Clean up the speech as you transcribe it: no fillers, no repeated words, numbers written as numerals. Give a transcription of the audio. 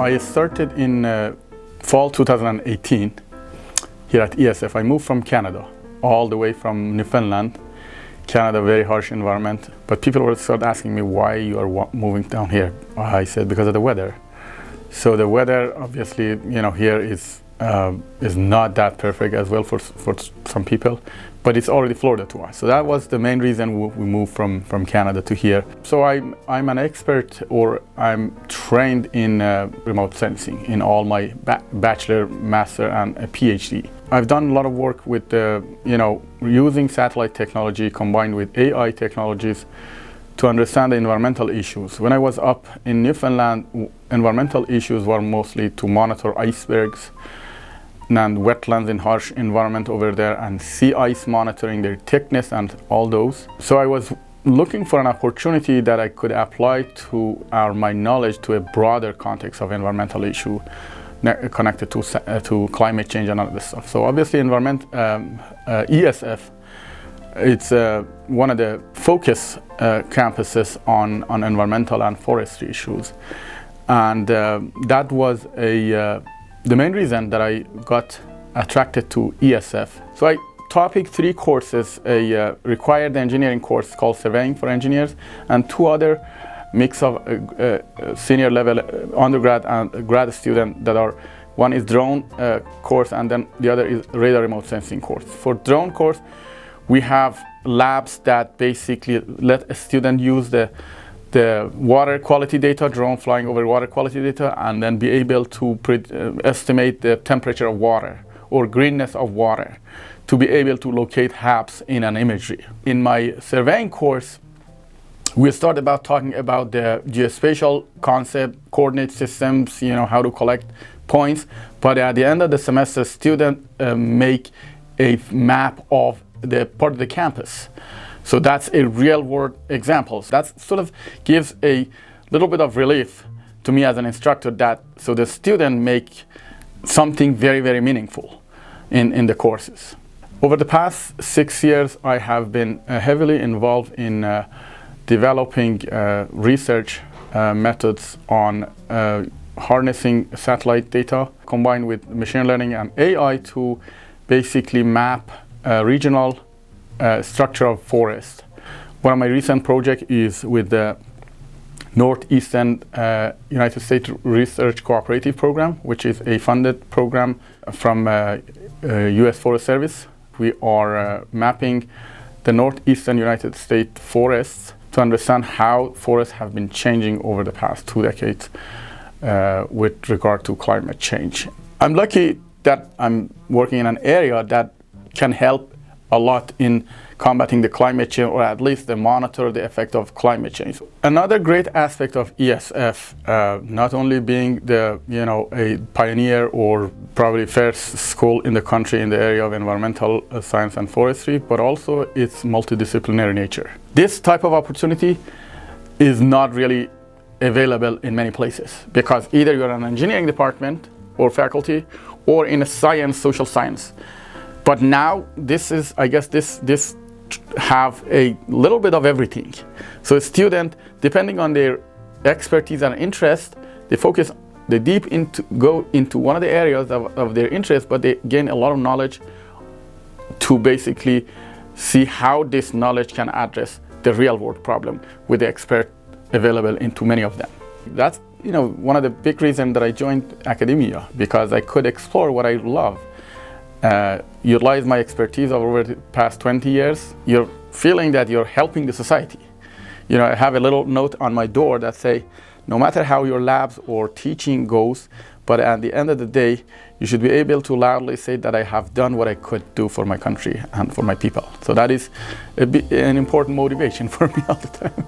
I started in fall 2018 here at ESF. I moved from Canada, all the way from Newfoundland. Canada, very harsh environment. But people would start asking me why you are moving down here. I said because of the weather. So the weather, obviously, here is not that perfect as well for some people, but it's already Florida to us. So that was the main reason we moved from Canada to here. So I'm an expert, or I'm trained in remote sensing in all my bachelor, master, and a PhD. I've done a lot of work with using satellite technology combined with AI technologies to understand the environmental issues. When I was up in Newfoundland, environmental issues were mostly to monitor icebergs and wetlands in harsh environment over there, and sea ice monitoring their thickness and all those. So I was looking for an opportunity that I could apply to my knowledge to a broader context of environmental issue connected to climate change and all this stuff. So obviously ESF, it's one of the focus campuses on environmental and forestry issues. And that was the main reason that I got attracted to ESF. So I topic 3 courses, a required engineering course called Surveying for Engineers, and 2 other mix of senior level undergrad and grad student that are, one is drone course, and then the other is radar remote sensing course. For drone course, we have labs that basically let a student use the water quality data, drone flying over water quality data, and then be able to estimate the temperature of water or greenness of water to be able to locate HAPs in an imagery. In my surveying course, we started about talking about the geospatial concept, coordinate systems, how to collect points. But at the end of the semester, students make a map of the part of the campus. So that's a real world example. So that sort of gives a little bit of relief to me as an instructor, so the student make something very, very meaningful in the courses. Over the past 6 years, I have been heavily involved in developing research methods on harnessing satellite data combined with machine learning and AI to basically map regional structure of forest. One of my recent projects is with the Northeastern U.S. Research Cooperative Program, which is a funded program from U.S. Forest Service. We are mapping the Northeastern United States forests to understand how forests have been changing over the past 2 decades with regard to climate change. I'm lucky that I'm working in an area that can help a lot in combating the climate change, or at least monitor the effect of climate change. Another great aspect of ESF, not only being a pioneer or probably first school in the country in the area of environmental science and forestry, but also its multidisciplinary nature. This type of opportunity is not really available in many places, because either you're in an engineering department or faculty, or in a science, social science. But now this is, I guess, this have a little bit of everything. So a student, depending on their expertise and interest, they go into one of the areas of their interest, but they gain a lot of knowledge to basically see how this knowledge can address the real world problem with the expert available into many of them. That's one of the big reasons that I joined academia, because I could explore what I love. Utilize my expertise over the past 20 years. You're feeling that you're helping the society. I have a little note on my door that say, no matter how your labs or teaching goes, but at the end of the day, you should be able to loudly say that I have done what I could do for my country and for my people. So that is an important motivation for me all the time.